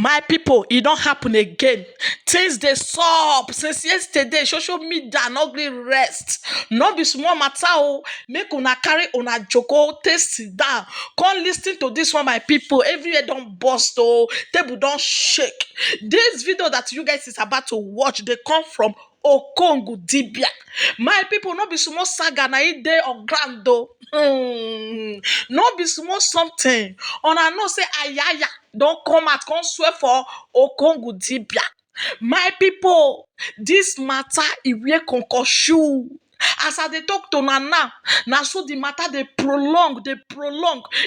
My people, it don't happen again. Things they sup since yesterday. Social media no gree rest. No be small matter. Oh. Make una carry una joko, taste sit down. Come listen to this one, my people. Everywhere don't bust. Oh, table don't shake. This video that you guys is about to watch, they come from Okongwu Dibia. My people, no be small saga na it day of grand though. No be small something. Una know say Ayaya don't come out, come swear for Okongwu Dibia. My people, this matter e wear concussion. As I dey talk to Nana, na so the matter dey prolong,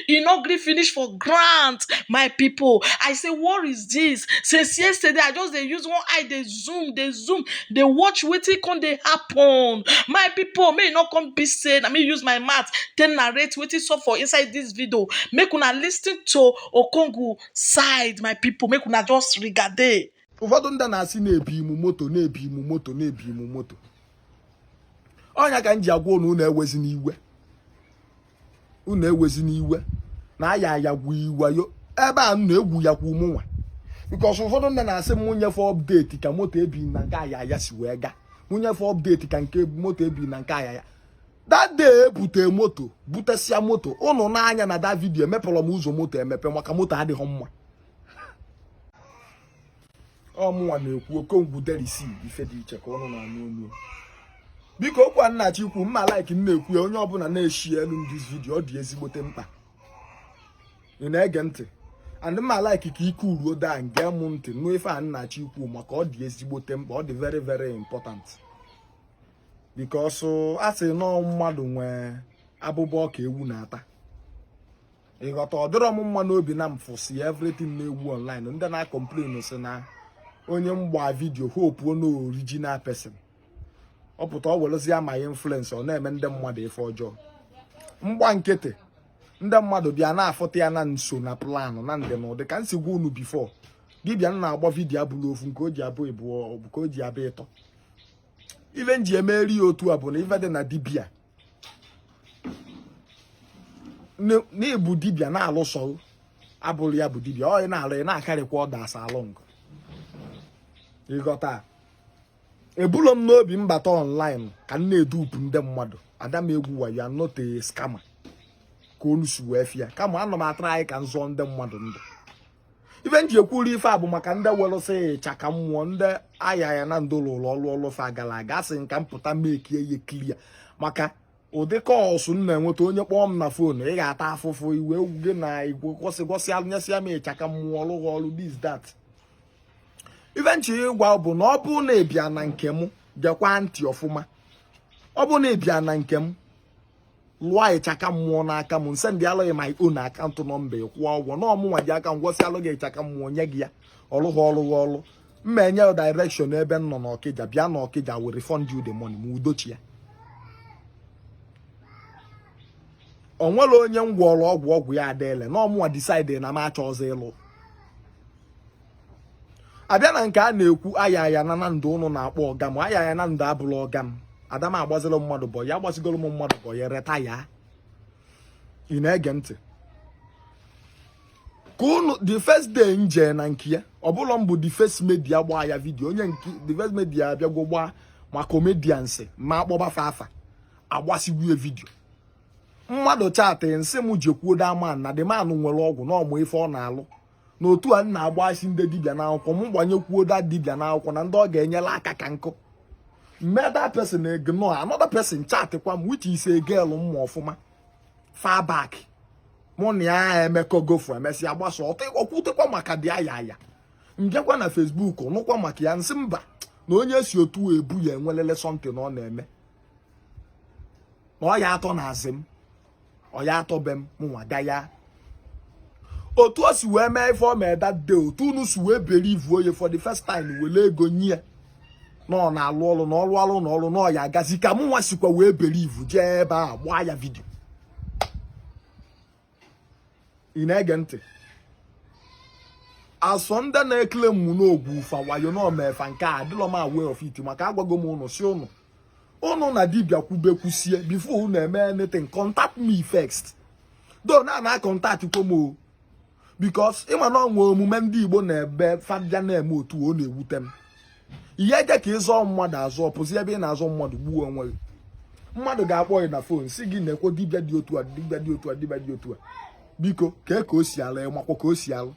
e no gree finish for grant. My people, I say, what is this? Since yesterday, I just dey use one eye, dey zoom, dey watch wetin come dey happen. My people, may e no come be say na me use my mouth take narrate wetin sup for inside this video. Make una listen to Okongwu side, my people. Make una just regade. Ụfọdụ ndị na-asị na-ebi imu moto. Ọnya ka nji agwa unu ewezi n'iwe. Unu ewezi n'iwe. Na Ayaya gwu iwayo. Ebe a na-egwu ya kwa ụmụnwa. Because ụfọdụ ndị na-asị munye for update ka moto ebi na nke Ayaya si wee ga. Munye for update ka nke moto ebi na nke Ayaya. That day ebute moto, butesia moto. Unu n'anya na that video emepere m ụzọ moto emepe maka moto adịghị mma. Ọmụnwa na-ekwu Okongwu derisi ife dị iche ka ọnụ na-anụ onu. Biko okwu nna Chikwu mma like m na-ekwu ya onye ọbụla na-eshi elu this video ọ dị ezigbote mkpa. Ị na-ege ntị. And mma like ka ike uruo da nge m ntị nụ ife a nna Chikwu maka ọ dị ezigbote mkpa, ọ dị very very important. Because asị nọ mmadụ nwe abụbọ ka ewu na-ata. Ịghọta ọ dịrọ m mma n'obi na mfụsị everything na-ewu online ndị na-complain sị na onye mgba video hope no original person. Ọ pụta ọ welezi ama influence ọ na-eme ndị mmadụ ife ọjọọ. Mgba nkịtị ndị mmadụ bịa na-afọta ya na nso na plan na ndị n'ụdị ka nsi gwa unu before. Dibia na-agba video abụrụ ofu nke o ji abụ ịbụọ bụ ka o ji abụ ịtọ. Ife nji emeri otu a bụ na ife dị na dibia. N'ibu dibia na-alụsọ abụrụ ya bụ dibia ọ na-alụ ya na-akarịkwa ọda asa along. Ịghọta ebulo m n'obi mbata online ka m na-edupu ndị mmadụ Adam egwu wa ya not a scammer ka onu si wee fia kama ana m atara anyị ka nzọ ndị mmadụ ndụ. Ife nji ekwuru ife a bụ maka ndị welụsị chaka mmụọ ndị Ayaya na ndị ụlọ ọrụ fa gara aga asị nka mpụta mekie ihe clear maka ụdị kọọsụ m na-enweta onye kpọọ m na fonu ị ga-ata afụfụ iwe ewuge na igwe kwọsị alụnyesịa m ịchaka mmụọ ọrụ this that. Eventually ịgwa bụ na ọ bụ na ịbịa na nke m gekwa ntị ọfụma. Ọ bụ na ịbịa na nke m lụọ ịchaka mmụọ n'aka m nse ndị alụghị my own akaụntụ nọmba kwụọ ụgwọ na ọmụnwa ji aka ngwọsị alụghị ịchaka mmụọ nye gị ya ọlụghị mma enye direction ebe m nọ n'Ọkịja bịa n'Ọkịja will refund you the money ma udochi ya. O nwere onye ngwọrọ ọgwụ ya adịele na ọmụnwa decide na m achọ ọzọ ịlụ. Abịa na nke a na-ekwu Ayaya na Nando unu na-akpọ ọgam Ayaya na Nando abụrụ ọgam Adam agbazila mmadụ bọ ya agbazigoro m mmadụ bọ ya reta ya. Ị na-ege ntị ka unu the first day nje na nke ya ọ bụla m bụ the first media gbaa ya video onye nke the first media abịagwo gbaa ma comedians ma akpọba fafa agbasigbue video mmadụ chatị nsị m jekwuo da man na the man nwere ọgwụ na ọmụ ife ọ na-alụ n'otu a na-agbasi ndị dibia n'akwụkwọ m gbanyekwuo da dibia n'akwụkwọ na ndị ọ ga-enyela aka ka nkụ. That person ignore another person chat kwa m which is a girl m ọfụma far back mụ na ya emekọ gofu emesi agbasa ọkwutekwa maka dị Ayaya njekwa na Facebook nụkwa maka ya nsị mba na onye si otu ebu ya enwelele something ọ na-eme na ọ ya atọ na azị m ọ ya atọ be m mụnwa ga ya otu o si wee mee ife ọ mee that day otu unu si wee believe oye for the first time wele ego nye na ọ na-alụ ọrụ na ọrụ na ọ ya agazi ka mụ nwa sikwa wee believe jee ebe a gbaa ya video. Ị na-ege ntị asọ ndị na-ekele m n'ogwu ụfa wayo na omefa nke a adịlọ m aware of it maka agwago m unu si unu na dibia kwubekwusie before unu eme anything contact me first though na contact kwa m because ịma na ọnwa omume ndị Igbo na-ebe fabia na-eme otu ọ na-ewute m. Ihe eje ka ịzọ mmadụ azụ ọpụzi ebe ị na-azọ mmadụ gbuo onwe gị. Mmadụ ga-akpọ gị na fon si gị na-ekwo dibịa dị otu a dibịa dị otu a dibịa dị otu a. Biko ka o si alụ makwa ka o si alụ.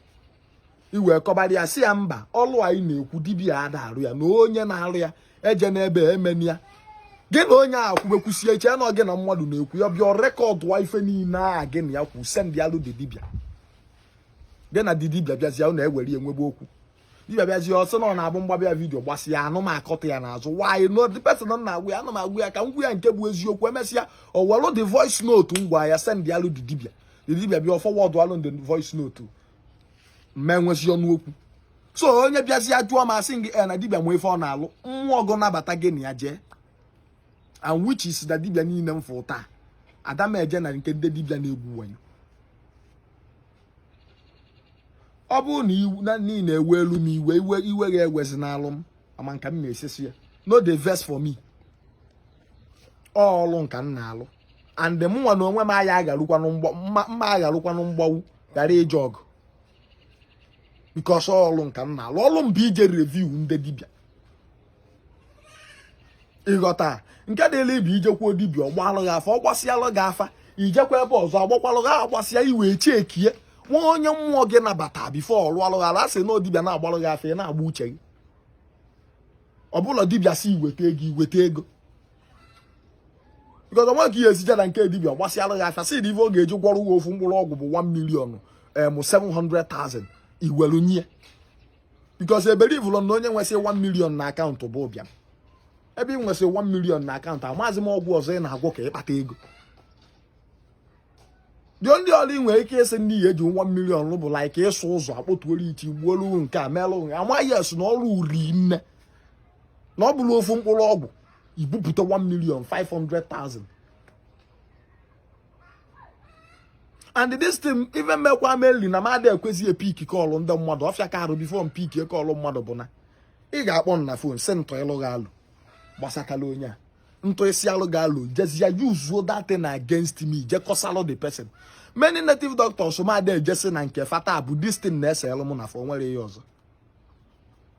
Iwe kọbara ya si ya mba ọlụ anyị na-ekwu dibịa ada arụ ya na onye na-arụ ya eje n'ebe emeni ya. Gị na onye ahụ kwubekwusie eche na gị na mmadụ na-ekwu ya bịa rekọdụ wa ife niile a gị na ya kwu send ya alụ dị dibịa. Gị na dị dibịa bịazie na-ewere ya nwebe okwu. Dibịa bịazie ọsọ na ọ na-abụ mgbabịa vidiyo gbasịa anụ m akọta ya n'azụ why no the person na-agwa ya anụ m agwa ya ka m gwa ya nke bụ eziokwu emesịa o welụ the voice note ngwa ya send ya alụ dị dibịa. Dị dibịa bịa forward alụ the voice note menwezi ọnụ okwu. So onye bịazie jụọ ma asị gị na dibịa nwe ife ọ na-alụ mmụọ ọgụ nabata gị na ya jee and which is na dibịa niile m fụ taa adameje na nke ndị dibịa na-egwu wanyo. Ọ bụrụ na iwu na niile ewe elu m iwe ga-ewezi n'alụ m ama nka m na-esesi ya no the verse for me ọlụ nka m na-alụ and mụnwa na onwe m aya agharụkwanụ mma agharụkwanụ mgbawu ghara ịje ọgụ because ọlụ nka m na-alụ ọlụ mbụ ije review ndị dibịa ịghọta nke dịla ibe ijekwuo dibịa ọgbalụ gị afa ọ gbasịalụ gị afa ijekwa ebe ọzọ agbakwalụ gị agbasịa iwe chekie nwa onye mmụọ gị nabata bifo ọlụ alụghara asị na dibịa na-agbalụ gị afa ị na-agba uche gị ọbụla dibịa si iweta ego because onwe ka ihe esijara nke dibịa gbasịalụ gị afa si na ife ọ ga-eji gwọrọ uwe ofu mkpụrụ ọgwụ bụ 1 million 700,000 iwelu nye because eberivụlọ na onye nwesị 1 million na akaụntụ bụ ụbịam ebe ị nwesị 1 million na akaụntụ amaghịzị m ọgwụ ọzọ ị na-agwọ ka ịkpata ego dị ndị ọrụ ị nwere ike ịsị ndị eji 1 million bụ like ịsụ ụzọ akpọtuolu iti gbuolu nke a melụ amaghị esi na ọrụ uri nne na ọ bụrụ ofu mkpụrụ ọgwụ ibupụta 1 million 500,000 and this thing even mekwa meli na mmadụ ekwezi epik kọlụ ndị mmadụ ọfịa ka arụ bifo mpik kọlụ mmadụ bụ na ị ga-akpọ na fon sị ntọ ịlụ gị alụ gbasakala onye a ntọ isi alụ gị alụ jezia yuzuo datin against me je kọsalụ the person. Many native doctors mmadụ ejesi na nke fata bụ this thing na-ese elụ m na fọ nwere ihe ọzọ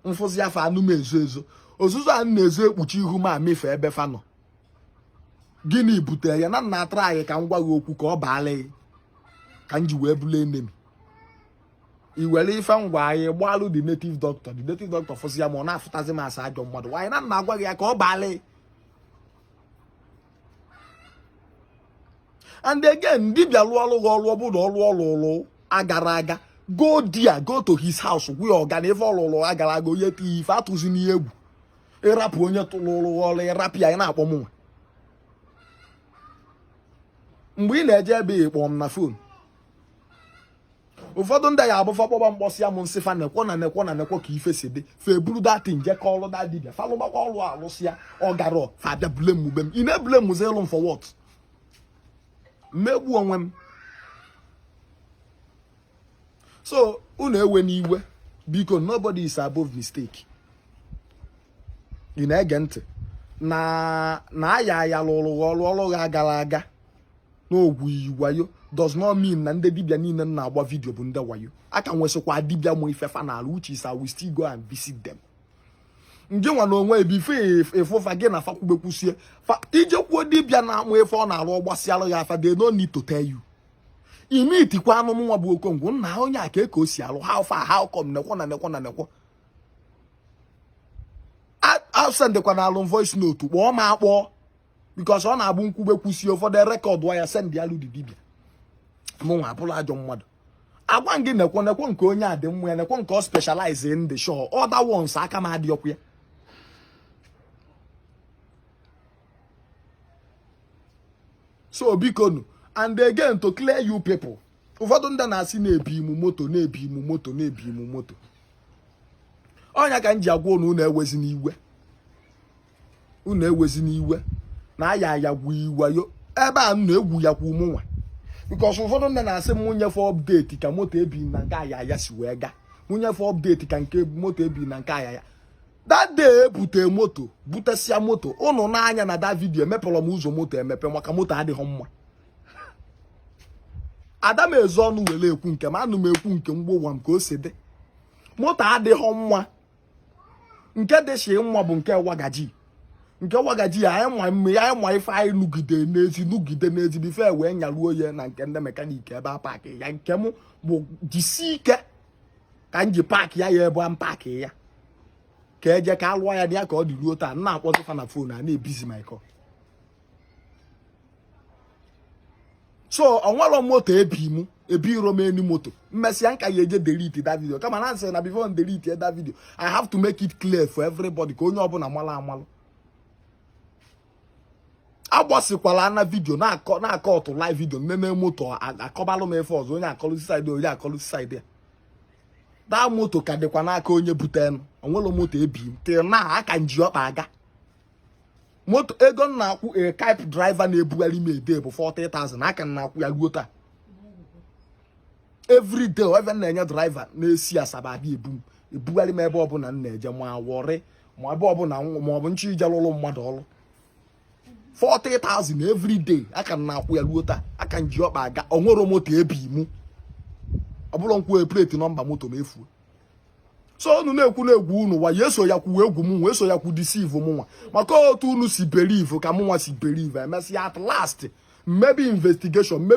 mfụzi afọ anụ m ezo ozuzo a na-ezo ekpuchi ihu ma mefe ebe fa nọ gịnị butere ya na nna atara anyị ka m gwa gị okwu ka ọ baala gị ka m ji wee bụla enemi iwere ife ngwa anyị gbalụ the native doctor fụzi ya ma ọ na-afụtazi m asa ajọ mmadụ nwaanyị na nna agwa gị ya ka ọ baala gị. And again dibịa lụọ ọlụ gị ọlụ ọbụla ọlụ agara go there go to his house gwe ọgana ife ọlụlụ agara aga onye ti ife atụzi n'ihe egwu ịrapụ onye tụlụlụ ọlụ ịrapụ ya ị na-akpọ m nwa mgbe ị na-eje ebe ịkpọ m na fon ụfọdụ ndị ya abụfa kpọba mkpọsịa m nsị fa nekwo ka ife si dị fe buru datin je ka ọlụ da dibịa falụgbakwa ọlụ alụsịa ọ gara fa bịa bule m ube m ị na-ebule m ụzọ ịlụ m for what mmegbu onwe m. So unu ewe n'iwe biko nobody is above mistake. Ị na-ege ntị na Ayaya lụrụ ọlụ gara aga n'ogwu iwayo does not mean na ndị dibịa niile na-agba vidio bụ ndị wayo. Aka nwesịkwa dibịa mụ ifefa na ala which is I will still go and visit them. Nje nwa na onwe ebife efofa gị na fakwubekwusie ijekwuo dibịa na-amụ ife ọ na-arụ ọgbasịalụ ya afa they no need to tell you. Imitikwa anụ nwa bụ Okongwu nna onye a ka o si alụ how far how come nekwo sendekwa na alụ voice note kpọọ ma akpọọ because ọ na-abụ nkwubekwusie ụfọdụ rekọdụ ya send ya alụ dị dibịa mụnwa abụrụ ajọ mmadụ agwa gị nekwo nke onye a dị mma ya nekwo nke ọ specialize in the show other ones aka m adị ọkụ ya. So bikonu and again to clear you people ụfọdụ ndị na-asị na-ebi imu moto ọnya ka m ji agwa unu ewezi n'iwe na Ayaya gwu iwayo ebe a na-egwu ya kwa ụmụnwa because ụfọdụ ndị na-asị m nyefe update ka moto ebi na nke Ayaya si wee ga nyefe update ka nke moto ebi na nke Ayaya that day ebute moto butesia moto unu n'anya na that video emepere m ụzọ moto emepe maka moto adịghị mma Adam ezonu wele ekwu nke ma anu m ekwu nke mgbogwa m ka o si dị. Moto adịghị mma. Nke dị shi mma bụ nke wagaji. Nke wagaji ya nwa ife anyị nugide n'ezi bife wee nyaruo ya na nke ndị mekaniki ebe a paaki ya. Nke m bụ jisi ike ka m ji paaki ya ebe a mpaaki ya. Ka eje ka alụọ ya dị ka ọ dị ruo taa na-akpọzi fa na fon a na-ebizi my call. So onwero moto ebiro m eni moto mmesi nka ya eje delete that video kama na say na before delete that video I have to make it clear for everybody ka onye ọbụla mala amalụ. Agbasikwala na video na akọ live video nene moto akọbalụ m efe ọzọ onye akọlụ side onye akọlụ side ya. Da moto ka dịkwa n'aka onye butenu onwero moto ebi till na aka nji ọkpa aga. Moto ego na-akwụ a type driver na-ebugharị m ede bụ 40,000 aka na-akwụ ya ruo taa. Every day even na-enye driver na-esi Asaba abịa ebugharị m ebe ọbụla m na-eje ma wọrị ma ebe ọbụla ma ọ bụ nchi ije lụlụ mmadụ ọrụ. 40,000 every day aka na-akwụ ya ruo taa aka nji ọkpa aga onwero moto ebi mụ. Ọ bụrụ nkwụ plate nọmba moto ma efuo. So unu na-egwu unu wa yeso ya kwuwe egwu m weso ya kwu deceive m nwa maka otu unu si believe ka m nwa si believe emesi at last maybe investigation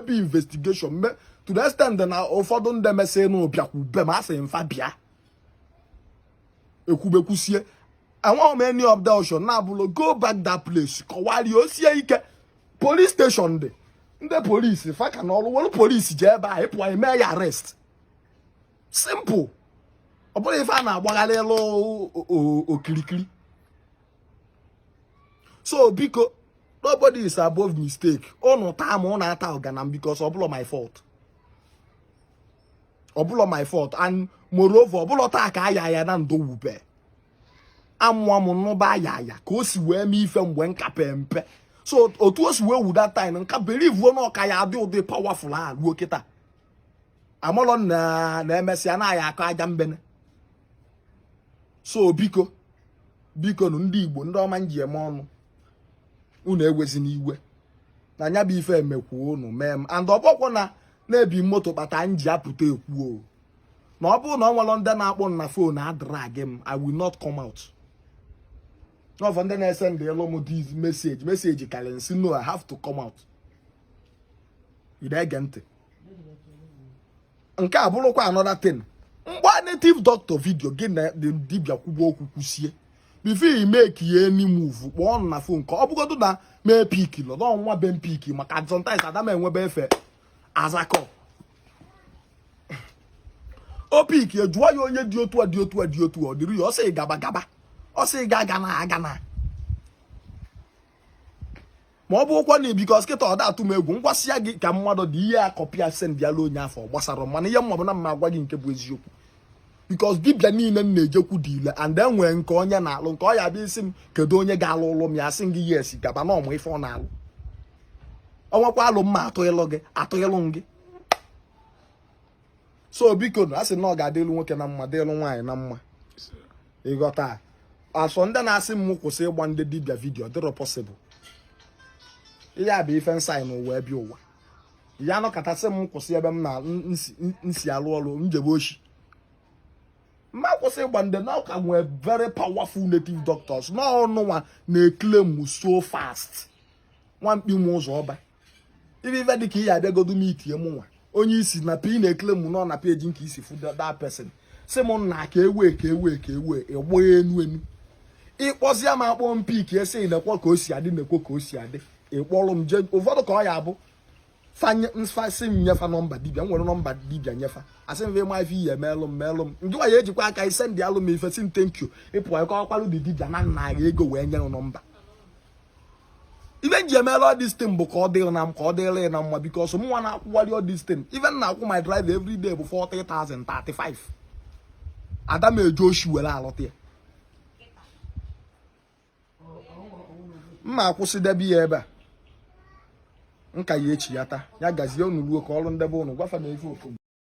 to the extent na ụfọdụ ndị emesi na obiakwu be ma asị mfa bịa ekwubekwusie enweghị m any of the option na abụlo go back that place kọwari osie ike police station dị ndị police fa ka na ọrụ were police jee ebe a ịpụ eme ya arrest simple. Ọ bụrụ ife a na-agbagharị elu okirikiri. So biko nobody is above mistake. Unu taa ma unu ata ọganam because ọ bụrụ my fault. Ọ bụrụ my fault and moreover ọ bụrụ taa ka Ayaya na ndo wube. Amụọ m n'ụba Ayaya ka o si wee mee ife mgbe nka pempe. So otu o si wee wu that time nka believe wo na ọka ya adị ụdị powerful a ruo kịta. Amụlọ na-emesịa na ya akọ aja mbene. So biko nụ ndị Igbo ndị ọma nji eme ọnụ unu ewezi n'iwe na nya bụ ife emekwu unu mee m and ọbọkwọ na-ebi moto kpata nji apụta ekwu o na ọ bụrụ na ọ nwere ndị na-akpọ na phone adrag m I will not come out. N'ọfọ ndị na-ese ndị elu m this message kalensi no I have to come out. Ị na-ege ntị nke a bụrụkwa another thing. Mgba native doctor video gị na dibia kwubo okwu kwusie before you make any move kpọọ na phone ka ọ bụgodu na mee piki lọ nwa be piki maka sometimes Adam enwebe efe azakọ o piki ejụọ ya onye dị otu ọ dịrị ya ọ sị gaba ọ sị ga na ma ọ bụ ụkwa na because kịta ọ da-atụ m egwu ngwasịa gị ka mmadụ dị ihe akọpịa send ya onye afọ gbasara mana ihe mma bụ na mma agwa gị nke bụ eziokwu because dibia niile na-ejekwu dile and enwee nke onye na-alụ nke ọ ya bịa isi m kedu onye ga-alụ ụlụ m ya sị gị yes gaba na ọmụ ife ọ na-alụ ọnwakwa alụ mma atụghịlụ gị. So biko a sị na ọ ga-adịlụ nwoke na mma dịlụ nwaanyị na mma ịghọta asọ ndị na-asị m kwụsị ịgba ndị dibia vidio dịrọ possible. Ihe a bụ ife nsa n'ụwa ebe ụwa ya nọkọtasị m kwụsị ebe m na nsi alụ ọrụ njebe oshi mma kwụsị ịgba ndị na ụka nwee very powerful native doctors n'ọnụnwa na-eklem so fast nwamkpi m ụzọ ọba ife dịka ihe abịagodu m itie m nwa onye isi na pi na-eklem nọ na peji nke isi fu that person sị m nna ka ewe ịgbọ enu ịkpọzie m akpọ mpi ka esi nekwo ka o si adị nekwo ka o si adị ịkpọrọ m je ụfọdụ ka ọ ya abụ fasị m nyefa nọmba dibia nwere nọmba dibia nyefa asị m ma ife ihe meelụ m ndị nwa ya ejikwa aka ise ndị alụ m ife si thank you ịpụ ka ọkwalụ dị dibia na nna ya ego wee nye nọmba ife nji emeelụ all this thing bụ ka ọ dịrị na m ka ọ dịrị na mma because m nwa na-akwụgharị all this thing even na-akwụ my driver every day bụ 40,000 35 ada m eje oshi were alụta ya mma akwụsịdebe ya ebe a nka ya echi ya taa ya gazie unu ruo ka ọrụ ndebe unu gwafa na efe Okongwu.